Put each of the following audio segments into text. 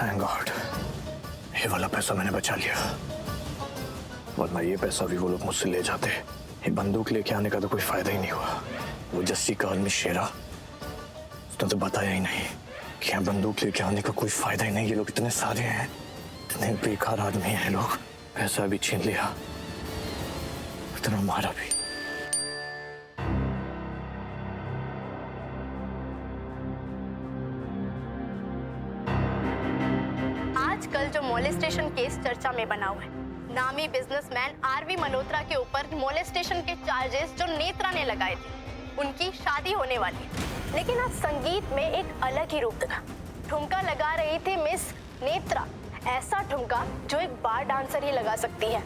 Thank God, ये वाला पैसा मैंने बचा लिया, वरना ये पैसा भी वो लोग मुझसे ले जाते। ये बंदूक लेके आने का तो कोई फायदा ही नहीं हुआ। वो जस्सी का आदमी शेरा, उसने तो बताया ही नहीं कि यहाँ बंदूक लेके आने का कोई फायदा ही नहीं। ये लोग इतने सारे हैं, इतने बेकार आदमी हैं लोग। पैसा भी छीन लिया, इतना मारा भी। आजकल जो मोलेस्टेशन केस चर्चा में बना हुआ है, नामी बिजनेसमैन आरवी मल्होत्रा के ऊपर मोलेस्टेशन के चार्जेस जो नेत्रा ने लगाए थे, उनकी शादी होने वाली है। लेकिन आज संगीत में एक अलग ही रूप दिखा। ठुमका लगा रही थी मिस नेत्रा, ऐसा ठुमका जो एक बार डांसर ही लगा सकती है।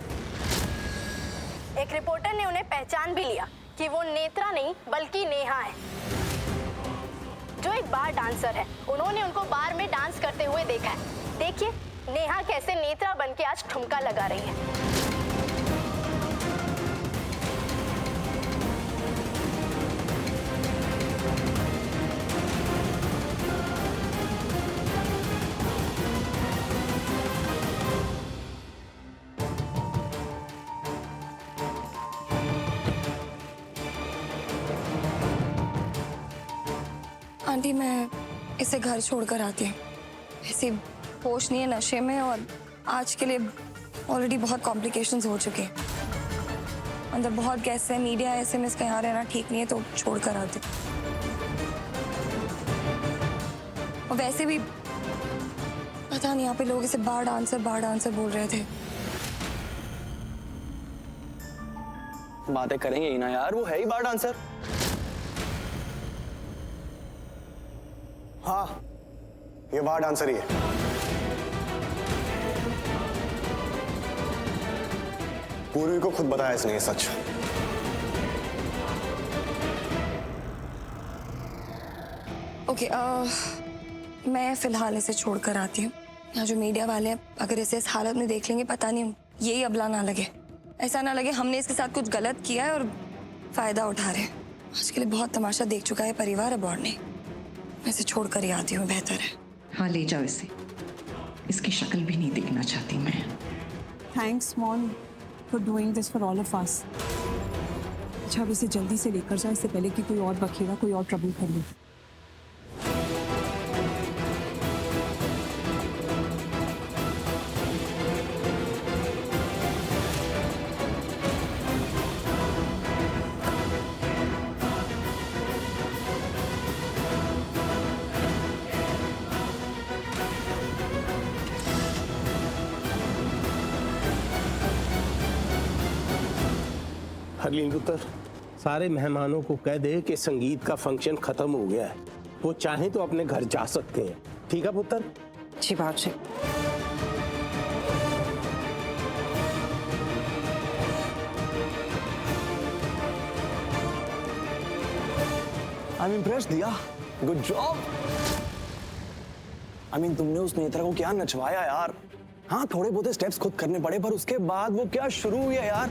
एक रिपोर्टर ने उन्हें पहचान भी लिया कि वो नेत्रा नहीं बल्कि नेहा है, जो एक बार डांसर है। उन्होंने उनको बार में डांस करते हुए देखा है। देखिए नेहा कैसे नेत्रा बनके आज ठुमका लगा रही है। आंटी मैं इसे घर छोड़कर आती हूँ। ऐसी होश नहीं है, नशे में, और आज के लिए ऑलरेडी बहुत कॉम्प्लिकेशंस हो चुके हैं। अंदर बहुत गैस है, मीडिया SMS का यहाँ रहना ठीक नहीं है, तो छोड़कर आती हूँ। और वैसे भी पता नहीं यहाँ पे लोग इसे बार डांसर बोल रहे थे। बातें करेंगे ही ना यार, वो है ही बार डांसर। हाँ, ये बार डांसर ही है। पूर्वी को खुद बताया इसने ये सच। ओके, मैं फिलहाल इसे छोड़कर आती हूँ। यहाँ जो मीडिया वाले हैं, अगर इसे इस हालत में देख लेंगे, पता नहीं यही अबला ना लगे, ऐसा ना लगे हमने इसके साथ कुछ गलत किया है और फायदा उठा रहे हैं। आज के लिए बहुत तमाशा देख चुका है परिवार, अब और नहीं। मैं इसे छोड़कर ही आती हूँ, बेहतर है। हाँ ले जाओ इसे, इसकी शक्ल भी नहीं देखना चाहती मैं। Thanks mom for doing this for all of us. अच्छा अब इसे जल्दी से लेकर जाए, इससे पहले कि कोई और बखेड़ा, कोई और ट्रबल कर ले। हरलीन पुत्र, सारे मेहमानों को कह दे कि संगीत का फंक्शन खत्म हो गया है, वो चाहें तो अपने घर जा सकते हैं। ठीक है पुत्र? अच्छी बात है। आई एम इम्प्रेस्ड दिया, गुड जॉब। आई मीन तुमने उस नेत्रा को क्या नचवाया यार। हाँ थोड़े बहुत स्टेप्स खुद करने पड़े, पर उसके बाद वो क्या शुरू हुई है यार।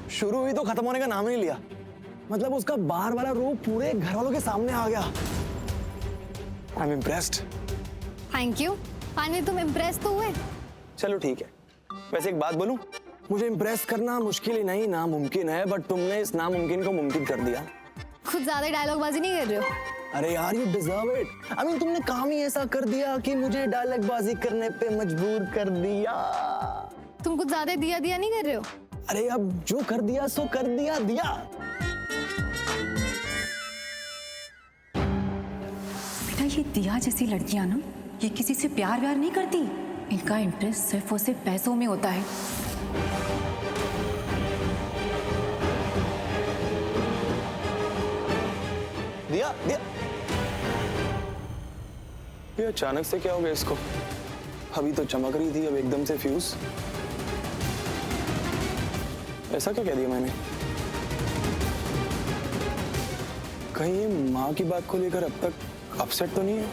शुरू हुई तो खत्म होने का नाम ही नहीं लिया। मतलब उसका बाहर वाला रूप पूरे घर वालों के सामने आ गया। I am impressed. Thank you. Finally तुम इम्प्रेस तो हुए। चलो ठीक है। वैसे एक बात बोलूं, मुझे इम्प्रेस करना मुश्किल ही नहीं नामुमकिन है, बट तुमने इस नामुमकिन को मुमकिन कर दिया। खुद ज्यादा डायलॉग बाजी नहीं कर रहे हो? अरे यार you deserve it. I mean तुमने काम ही ऐसा कर दिया कि मुझे डायलॉग बाजी करने पे मजबूर कर दिया। तुम कुछ ज्यादा दिया नहीं कर रहे हो? अरे अब जो कर दिया सो कर दिया। बेटा ये दिया जैसी लड़कियां ना, ये किसी से प्यार व्यार नहीं करती। इनका इंटरेस्ट सिर्फ और सिर्फ पैसों में होता है। दिया ये अचानक से क्या हो गया इसको? अभी तो चमक रही थी, अब एकदम से फ्यूज। ऐसा क्या कह दिया मैंने? कहीं ये माँ की बात को लेकर अब तक अपसेट तो नहीं है?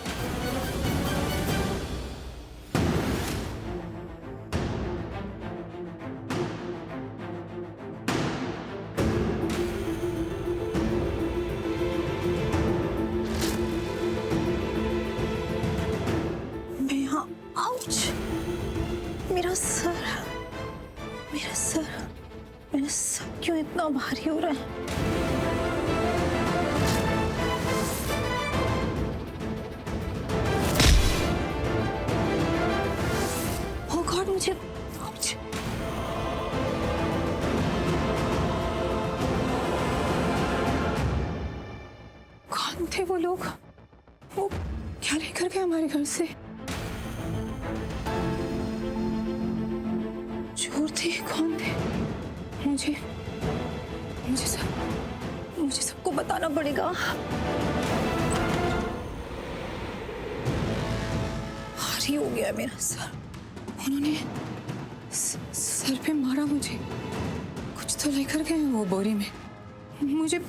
मैं यहाँ आउच। कितना भारी हो रहा है। ओह गॉड, मुझे कौन थे वो लोग? वो क्या लेकर गए हमारे घर से? चोर थे? कौन थे? मुझे सबको बताना पड़ेगा। भारी हो गया मेरा सर। उन्होंने सर पे मारा मुझे। कुछ तो लेकर गए हैं वो बोरी में। मुझे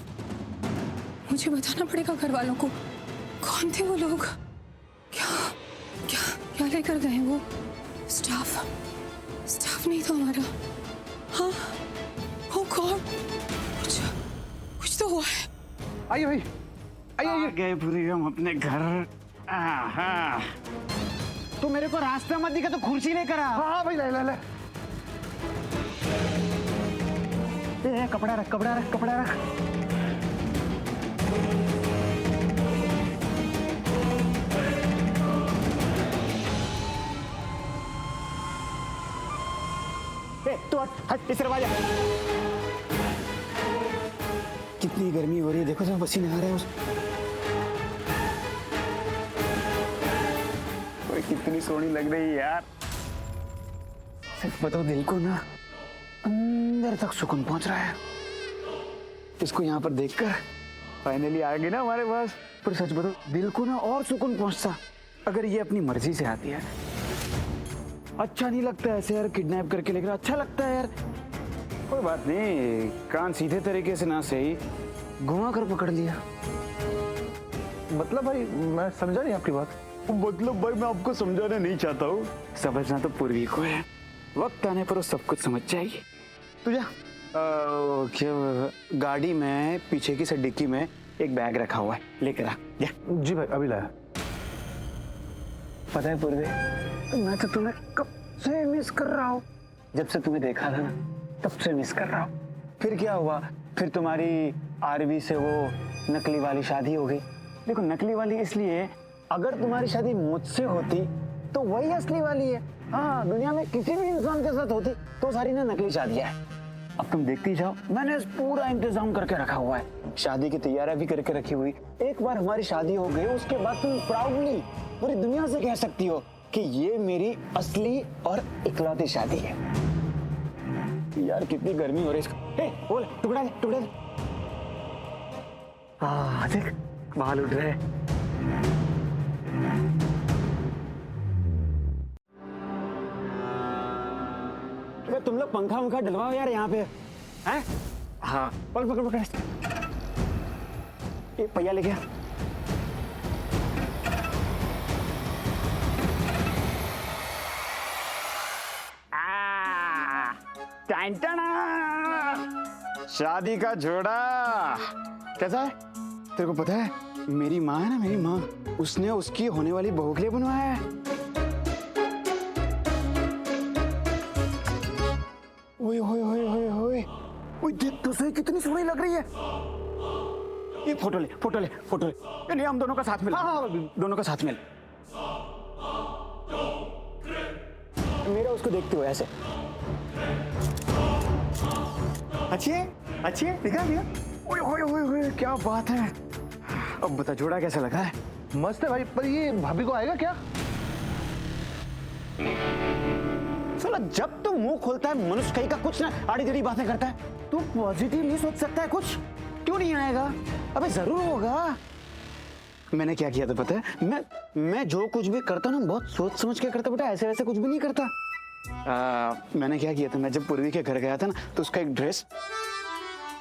बताना पड़ेगा घर वालों को। कौन थे वो लोग? क्या लेकर गए वो? स्टाफ नहीं था हमारा। हाँ, ओह गॉड, कुछ तो हुआ है। आइए भाई, आइए। गए पूरी हम अपने घर। हाँ, तो मेरे को रास्ता मत दिखा तो कुर्सी लेकर आ। हाँ भाई, ले। कपड़ा रख। तो हट इस दरवाजा। कितनी गर्मी हो रही है, देखो तो पसीने आ रहे हैं। ओए कितनी सोहनी लग रही है यार। सच बताओ, दिल को ना अंदर तक सुकून पहुंच रहा है। इसको यहाँ पर देखकर फाइनली आ गई ना हमारे पास। पर सच बताओ, दिल को ना और सुकून पहुंचता अगर ये अपनी मर्जी से आती है। अच्छा नहीं लगता ऐसे यार किडनैप करके, लेकिन अच्छा लगता है यार। कोई बात नहीं, कान सीधे तरीके से ना सही घुमा कर पकड़ लिया। मतलब भाई मैं समझा नहीं आपकी बात। मतलब भाई मैं आपको समझाना नहीं चाहता हूँ, समझना तो पूर्वी को है। वक्त आने पर वो सब कुछ समझ जाएगी। तुझे क्या गाड़ी में पीछे की डिक्की में एक बैग रखा हुआ है, लेकर आ। जी भाई, अभी लाया। पता है पूर्वी, मैं तो तुम्हें कब से मिस कर रहा हूँ। जब से तुम्हें देखा था ना, तब से मिस कर रहा हूँ। फिर क्या हुआ? फिर तुम्हारी आरवी से वो नकली वाली शादी हो गई। देखो, नकली वाली इसलिए, अगर तुम्हारी शादी मुझसे होती तो वही असली वाली है। हाँ, दुनिया में किसी भी इंसान के साथ होती तो सारी ना नकली शादियां है। अब तुम देखती जाओ, मैंने पूरा इंतजाम करके रखा हुआ है। शादी की तैयारियां भी करके रखी हुई। एक बार हमारी शादी हो गई, उसके बाद तुम प्राउडली पूरी दुनिया से कह सकती हो कि ये मेरी असली और इकलौती शादी है। यार कितनी गर्मी हो रही है। बोल, टुकड़ा दे। देख बाल उठ रहे हैं। तुम लोग पंखा डलवाओ यार यहाँ पे, हैं? हाँ, पकड़। ये पहिया ले गया। शादी का जोड़ा कैसा है? तेरे को पता है, मेरी माँ है ना, मेरी माँ, उसने उसकी होने वाली बहू के लिए बनवाया है। ओए देख तो सही, कितनी सोहनी लग रही है। ये फोटो ले। नहीं, हम दोनों का साथ मिल। हाँ, दोनों का साथ मिल। मेरा उसको देखते हो ऐसे। अच्छी है, दिखा। ओए क्या बात है। अब बता, जोड़ा कैसा लगा है? मस्त है भाई, पर ये भाभी को आएगा क्या? साला जब तू मुंह खोलता है मनुष्य कहीं का कुछ ना आड़ी टेढ़ी बातें करता है। तू पॉजिटिव नहीं सोच सकता है कुछ? क्यों नहीं आएगा? अबे जरूर होगा। मैंने क्या किया था पता है? मैं जो कुछ भी करता हूँ ना, बहुत सोच समझ के करता बेटा, ऐसे वैसे कुछ भी नहीं करता। मैंने क्या किया था, मैं जब पूर्वी के घर गया था ना, तो उसका एक ड्रेस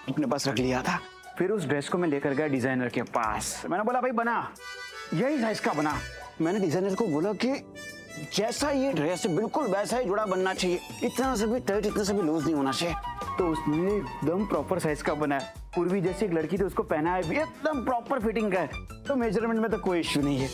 अपने पास रख लिया था। फिर उस ड्रेस को मैं लेकर गया डिजाइनर के पास। मैंने बोला भाई बना, यही साइज का बना। मैंने डिजाइनर को बोला कि जैसा ये ड्रेस है बिल्कुल वैसा ही जोड़ा बनना चाहिए, इतना से भी टाइट इतना से भी लूज नहीं होना चाहिए। तो उसने एकदम प्रॉपर साइज का बनाया। पूर्वी जैसी एक लड़की थी, उसको पहनाया भी एकदम प्रॉपर फिटिंग का है। तो मेजरमेंट में तो कोई इश्यू नहीं है।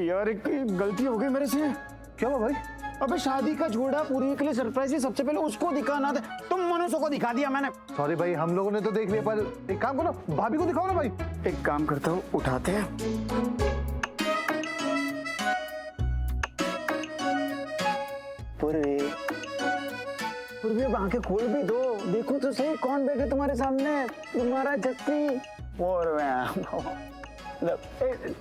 यार एक गलती हो गई मेरे से। क्या हुआ भाई? अबे शादी का जोड़ा पूरी के लिए सरप्राइज ही सबसे पहले उसको दिखाना था, तुम मनुष्य को दिखा दिया मैंने। सॉरी भाई, हम लोगों ने तो देख लिया, पर एक काम करो, भाभी को दिखाओ ना भाई। एक काम करता हूँ, उठाते हैं। पूर्वी, पूर्वी अब आंखें खोल भी दो, देखो तो सही कौन बैठे तुम्हारे सामने, तुम्हारा जस्सी। और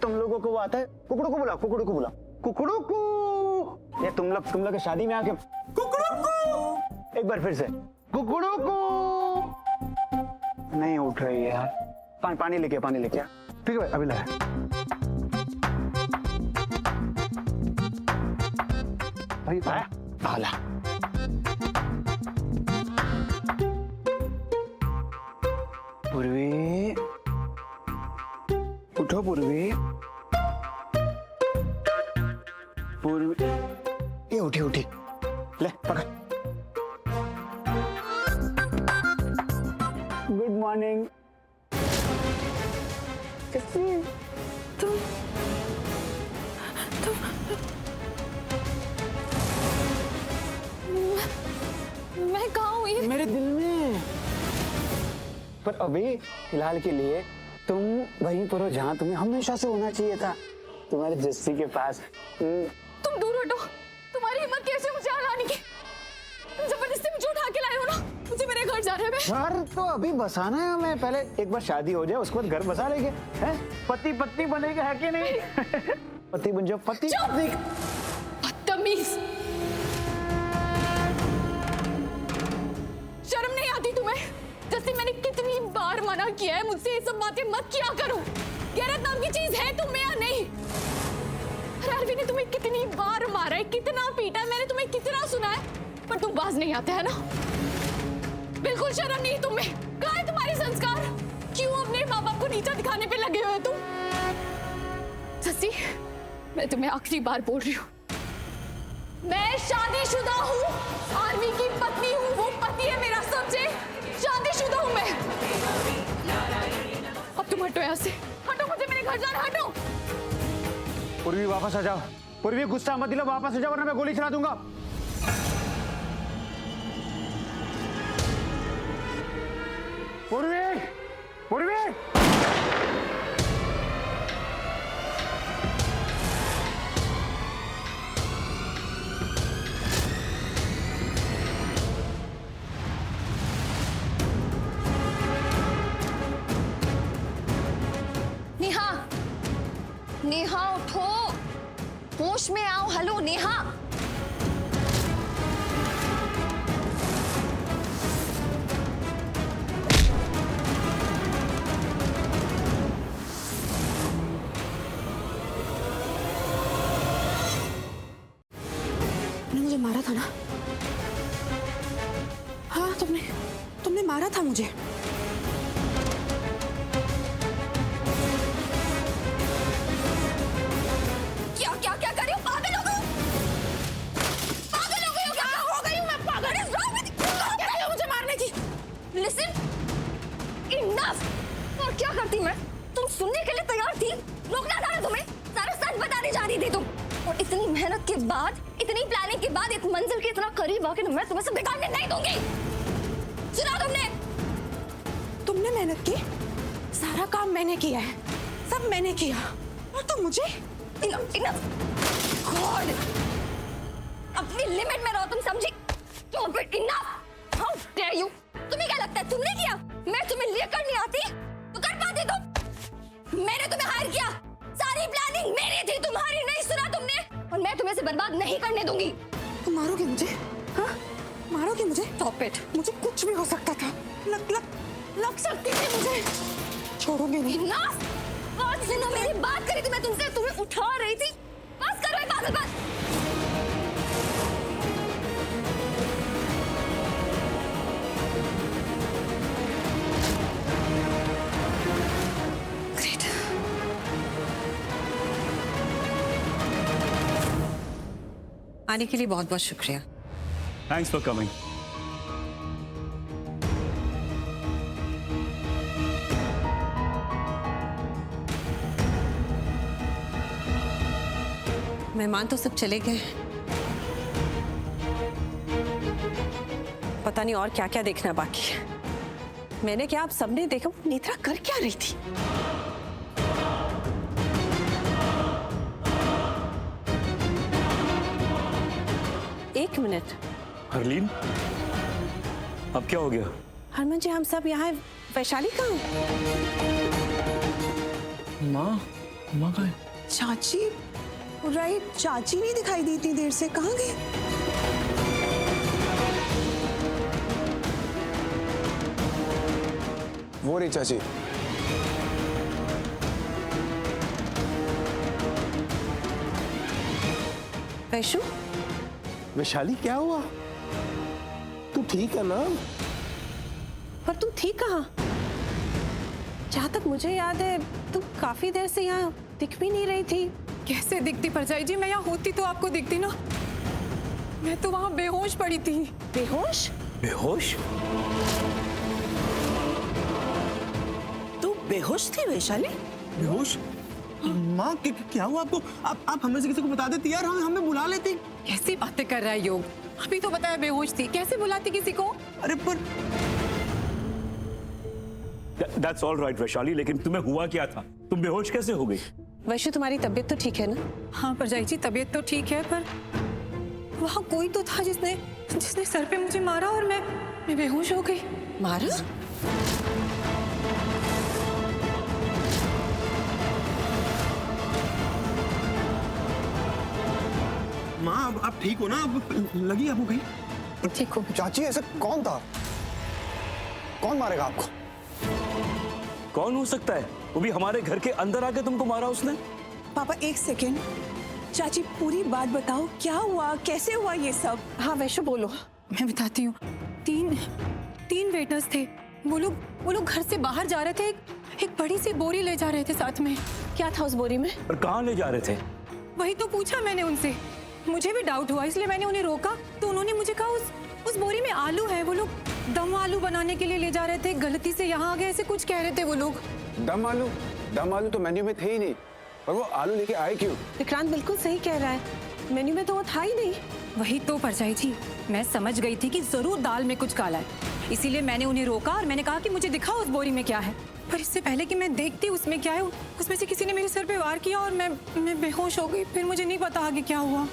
तुम लोगों को वो आता है, कुकड़ू को बुलाओ, कुकड़ू को बुलाओ, कुकड़ू को। ये तुम लोग के शादी में आके कुकड़ू को, एक बार फिर से कुकड़ू को। नहीं उठ रही है यार, पानी लेके आ। ठीक है भाई, अभी लाया। भाई आला। पूर्वी, उठो पूर्वी। पूर्वी, ये उठी, ले पकड़। Good morning. मैं कहाँ हूँ ये? मेरे दिल में। पर अभी फिलहाल के लिए तुम वहीं पर हो जहाँ तुम्हें हमेशा से होना चाहिए था, तुम्हारे जस्सी के पास। तुम दूर हटो, तुम्हारी हिम्मत कैसे मुझे यहाँ लाने की? तुम जबरदस्ती मुझे उठा के लाए हो ना, मुझे मेरे घर जाना है। घर तो अभी बसाना है हमें, पहले एक बार शादी हो जाए उसके बाद घर बसा लेंगे, हैं? पति पत्नी बनेगा है कि नहीं? पति बन जाओ, पति। बदतमीज, शर्म नहीं आती तुम्हें? जैसे मैंने कितनी बार मना किया है, मुझसे ये सब बातें मत किया करो। गैरत नाम की चीज है तुम में या नहीं? आरवी ने तुम्हें कितनी बार मारा है, कितना पीटा है, मैंने तुम्हें कितना सुना है, पर तुम बाज नहीं आते है ना? बिल्कुल शर्म नहीं तुम्हें। कहाँ है तुम्हारे संस्कार? क्यों अपने माँ बाप को नीचा दिखाने पे लगे हुए तुम? सच्ची, मैं तुम्हें आखिरी बार बोल रही हूँ, मैं शादीशुदा हूँ, आरवी की पत्नी हूँ, वो पति है मेरा, समझे? शादीशुदा हूँ मैं। अब तुम हटो यहाँ से, हटो, मुझे मेरे घर जाना, हटो। पूर्वी वापस आ जाओ, पूर्वी गुस्सा मत दिलो, वापस आ जाओ वरना मैं गोली चला दूंगा। पूर्वी, पूर्वी। नेहा उठो, होश में आओ। हेलो नेहा। मुझे मारा था ना? हाँ, तुमने मारा था मुझे। और क्या करती मैं? तुम सुनने के लिए तैयार थी? रोकना था ना तुम्हें? सारा सच बताने जा रही थी तुम। और इतनी मेहनत के बाद, इतनी प्लानिंग के बाद, इस मंजिल के इतना करीब आके मैं तुम्हें सब बिगाड़ने नहीं दूंगी। सुना तुमने मेहनत की, सारा काम मैंने किया है, सब मैंने किया, और तुम मुझे गॉड, अपनी लिमिट में रहो तुम, समझी? Stop it, enough! How dare you? तुम्हें क्या लगता है तुमने किया? मैं तुम्हें लेकर नहीं आती तो कर पाते तुम? मैंने तुम्हें हायर किया, सारी प्लानिंग मेरी थी, तुम्हारी नहीं। सुना तुमने? और मैं तुम्हें से बर्बाद नहीं करने दूंगी। तुम मारोगे मुझे? हाँ, मारोगे मुझे? Stop it! मुझे कुछ भी हो सकता था, लग सकती थी मुझे। छोड़ोगे नहीं? Enough! आज से ना मेरी बात करी थी मैं तुमसे, तुम्हें उठा रही थी। बस करो ये पागलपन। ग्रेट। आने के लिए बहुत बहुत शुक्रिया। Thanks for coming. मेहमान तो सब चले गए, पता नहीं और क्या क्या देखना बाकी है। मैंने क्या, आप सबने देखा वो नेत्रा कर क्या रही थी? एक मिनट। हरलीन, अब क्या हो गया? हरमन जी, हम सब यहाँ हैं। वैशाली कहाँ है? माँ कहाँ है? चाची, राइट, चाची नहीं दिखाई दी इतनी देर से, कहाँ गई? वो रही चाची। वैशु, वैशाली क्या हुआ? तू ठीक है ना? पर तुम थी कहाँ? जहाँ तक मुझे याद है तुम काफी देर से यहाँ दिख भी नहीं रही थी। कैसे दिखती परजाई जी, मैं यहाँ होती तो आपको दिखती ना। मैं तो वहाँ बेहोश पड़ी थी। बेहोश? बेहोश? तू बेहोश थी वैशाली? बेहोश? माँ क्या हुआ आपको? आप हमें से किसी को बता देती यार, हमें बुला लेती। कैसी बातें कर रहा है योग? अभी तो बताया बेहोश थी, कैसे बुलाती किसी को? अरे पर That's all right, वैशाली, लेकिन तुम्हें हुआ क्या था? तुम बेहोश कैसे हो गई? वैशु, तुम्हारी तबीयत तो ठीक है ना? हाँ परजाई जी, तबीयत तो ठीक है, पर वहाँ कोई तो था जिसने सर पे मुझे मारा और मैं बेहोश हो गई। मारा? माँ आप ठीक हो ना? लगी आपको कहीं? ठीक हो? चाची ऐसा कौन था? कौन मारेगा आपको? कौन हो सकता है? वो भी हमारे घर के अंदर आके तुमको मारा उसने? पापा एक सेकेंड, चाची पूरी बात बताओ, क्या हुआ, कैसे हुआ ये सब? हाँ वैशु बोलो। मैं बताती हूँ। तीन वेटर्स थे। वो लोग घर से बाहर जा रहे थे। एक बड़ी सी बोरी ले जा रहे थे साथ में। क्या था उस बोरी में? और कहाँ ले जा रहे थे? वही तो पूछा मैंने उनसे। मुझे भी डाउट हुआ, इसलिए मैंने उन्हें रोका तो उन्होंने मुझे कहा उस बोरी में आलू है। वो लोग दम आलू बनाने के लिए ले जा रहे थे, गलती से यहाँ आ गए, ऐसे कुछ कह रहे थे वो लोग। दम आलू तो मेन्यू में थे ही नहीं। और वो आलू लेके आए क्यों? विक्रांत बिल्कुल सही कह रहा है, मेन्यू में तो वो था ही नहीं। वही तो परछाई जी, मैं समझ गई थी कि जरूर दाल में कुछ काला है, इसीलिए मैंने उन्हें रोका और मैंने कहा कि मुझे दिखाओ उस बोरी में क्या है। पर इससे पहले कि मैं देखती उसमें क्या है, उसमें से किसी ने मेरे सर पे वार किया और मैं बेहोश हो गई। फिर मुझे नहीं पता आगे क्या हुआ।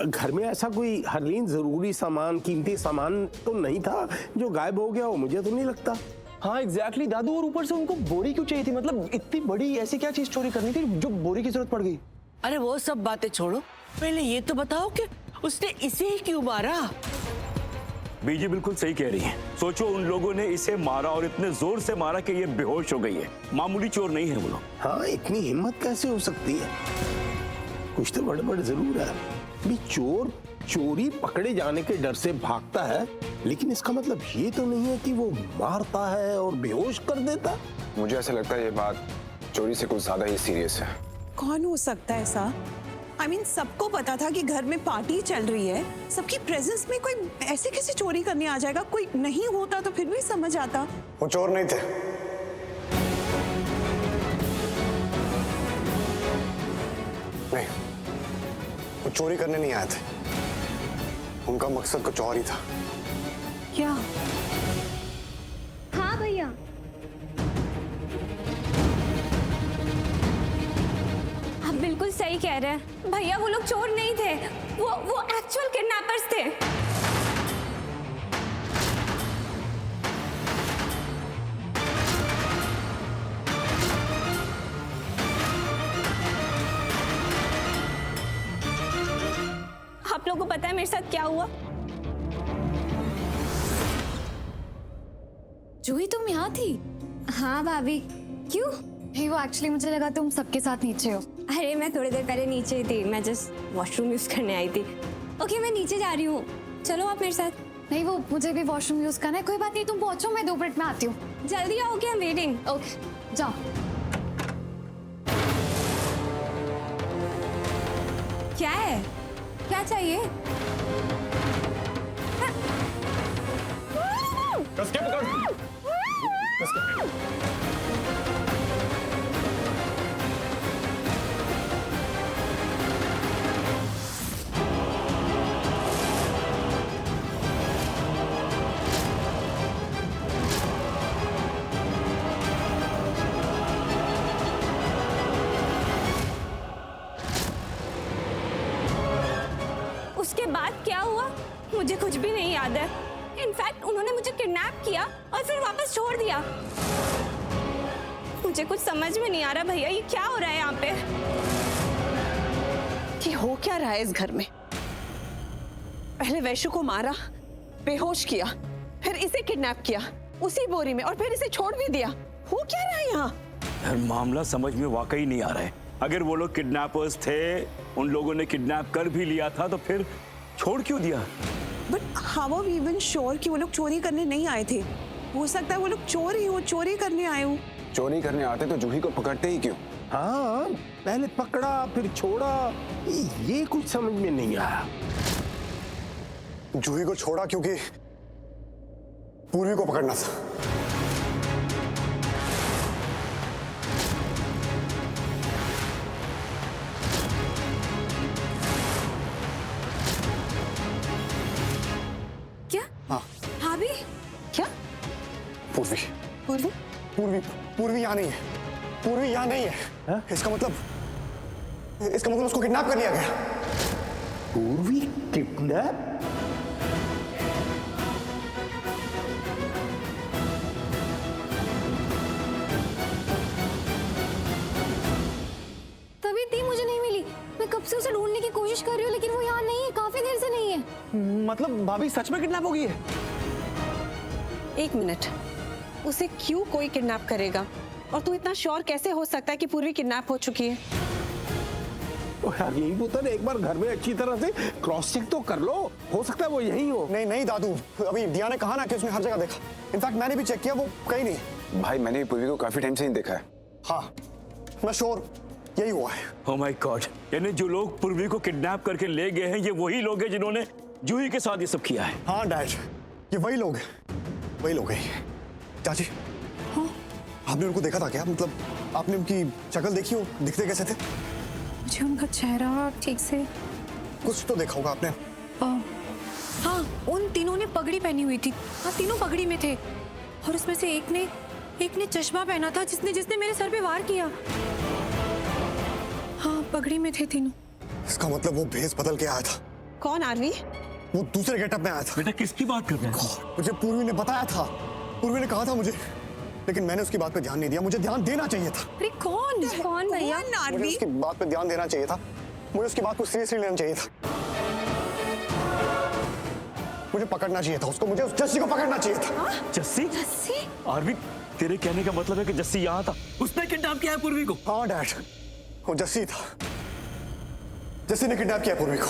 घर में ऐसा कोई हरलीन जरूरी सामान, कीमती सामान तो नहीं था जो गायब हो गया हो? मुझे तो नहीं लगता। हाँ एग्जैक्टली दादू, और ऊपर से उनको बोरी क्यों चाहिए थी? मतलब इतनी बड़ी ऐसी क्या चीज चोरी करनी थी जो बोरी की जरूरत पड़ गई? अरे वो सब बातें छोड़ो, पहले ये तो बताओ कि उसने इसे ही क्यों मारा? बीजी बिल्कुल सही कह रही है। सोचो, उन लोगों ने इसे मारा और इतने जोर से मारा कि ये बेहोश हो गई है। मामूली चोर नहीं है वो लोग। हाँ, इतनी हिम्मत कैसे हो सकती है? कुछ तो गड़बड़ जरूर है। भी चोर चोरी पकड़े जाने के डर से भागता है, लेकिन इसका मतलब ये तो नहीं है कि वो मारता है और बेहोश कर देता। मुझे ऐसा लगता है ये बात चोरी से कुछ ज्यादा ही सीरियस है। कौन हो सकता है ऐसा? I mean, सबको पता था कि घर में पार्टी चल रही है, सबकी प्रेजेंस में कोई ऐसे कैसे चोरी करने आ जाएगा? कोई नहीं होता तो फिर भी समझ आता। वो चोर नहीं थे। नहीं, वो चोरी करने नहीं आए थे। उनका मकसद कुछ और ही था। क्या? हाँ भैया, आप बिल्कुल सही कह रहे हैं भैया। वो लोग चोर नहीं थे, वो एक्चुअल किडनैपर्स थे। आप लोगों को पता है मेरे साथ क्या हुआ? जूही तुम यहाँ थी? हाँ भाभी। क्यों? हे वो एक्चुअली मुझे लगा तुम सबके साथ नीचे हो। अरे मैं थोड़ी देर पहले नीचे ही थी, मैं जस्ट वॉशरूम यूज करने आई थी। ओके मैं नीचे जा रही हूँ, चलो आप मेरे साथ। नहीं वो मुझे भी वॉशरूम यूज करना है। कोई बात नहीं, तुम पहुंचो, मैं 2 मिनट में आती हूँ। जल्दी आओ, आई एम वेटिंग। ओके जाओ। क्या है? क्या चाहिए? मुझे कुछ भी नहीं याद है। इनफैक्ट उन्होंने मुझे किडनैप किया और फिर वापस छोड़ दिया। मुझे कुछ समझ में नहीं आ रहा भैया, ये क्या हो रहा है यहाँ पे? कि हो क्या रहा है इस घर में? पहले वैश्य को मारा, बेहोश किया, फिर इसे किडनैप किया उसी बोरी में, और फिर इसे छोड़ भी दिया। हो क्या रहा है यहाँ? यार मामला समझ में वाकई नहीं आ रहा है। अगर वो लोग किडनैपर्स थे, उन लोगों ने किडनैप कर भी लिया था, तो फिर छोड़ क्यों दिया? But how are we even sure कि वो लोग चोरी करने नहीं आए थे? हो सकता है वो लोग चोर ही हो, चोरी करने आए हो। चोरी करने आते तो जूही को पकड़ते ही क्यों? हाँ, पहले पकड़ा फिर छोड़ा, ये कुछ समझ में नहीं आया। जूही को छोड़ा क्योंकि पूर्वी को पकड़ना था। क्या? हाँ। भाभी? क्या? पूर्वी पूर्वी? पूर्वी पूर्वी यहाँ नहीं है। पूर्वी यहाँ नहीं है। इसका मतलब उसको किडनैप कर लिया गया। पूर्वी किडनैप? तभी दी मुझे नहीं मिली। मैं कब से उसे ढूंढने की कोशिश कर रही हूँ, लेकिन वो यहाँ नहीं है, काफी देर से नहीं है। मतलब भाभी सच में किडनैप हो गई है? एक मिनट, उसे क्यों कोई किडनैप करेगा? और तू इतना श्योर कैसे हो सकता है कि पूर्वी किडनैप हो चुकी है? यार यही तो था, एक बार घर में अच्छी तरह से क्रॉस चेक तो कर लो, हो सकता है वो यही हो। नहीं नहीं दादू, अभी दिया ने कहा ना कि उसने हर जगह देखा। इनफैक्ट मैंने भी चेक किया, वो कहीं नहीं। भाई मैंने पूर्वी को काफी टाइम से नहीं देखा है। हाँ मैं श्योर यही हुआ है। ओह माय गॉड, यानी जो लोग पूर्वी को किडनैप करके ले गए हैं, ये वही लोग हैं जिन्होंने जूही के साथ ये सब किया है। हाँ डैड, ये वही लोग हैं। चाची, हाँ? आपने उनको देखा था क्या? मतलब आपने उनकी शक्ल देखी हो, दिखते कैसे थे? मुझे उनका चेहरा ठीक से कुछ तो देखा होगा आपने। हाँ, उन तीनों ने पगड़ी पहनी हुई थी। हाँ, तीनों पगड़ी में थे, और उसमें से एक ने चश्मा पहना था, जिसने मेरे सर पे वार किया। हाँ, पगड़ी में थे तीनों। इसका मतलब वो भेस बदल के आया था। कौन आरवी? वो दूसरे गेटअप में आया था। बेटा किसकी बात कर रहे हैं? मुझे पूर्वी ने बताया था, पूर्वी ने कहा था मुझे, लेकिन मैंने उसकी बात पे ध्यान नहीं दिया। मुझे ध्यान देना चाहिए था। अरे कौन भैया? मुझे उसकी बात पे ध्यान देना चाहिए था। मुझे उसकी बात को सीरियसली लेना चाहिए था। मुझे पकड़ना चाहिए था उसको। मुझे उस जस्सी को पकड़ना चाहिए था। जस्सी? आरवी, तेरे कहने का मतलब है कि जस्सी यहाँ था, उसने किडनैप किया है पूर्वी को? हाँ डैड, वो जस्सी था। जस्सी ने किडनैप किया पूर्वी को।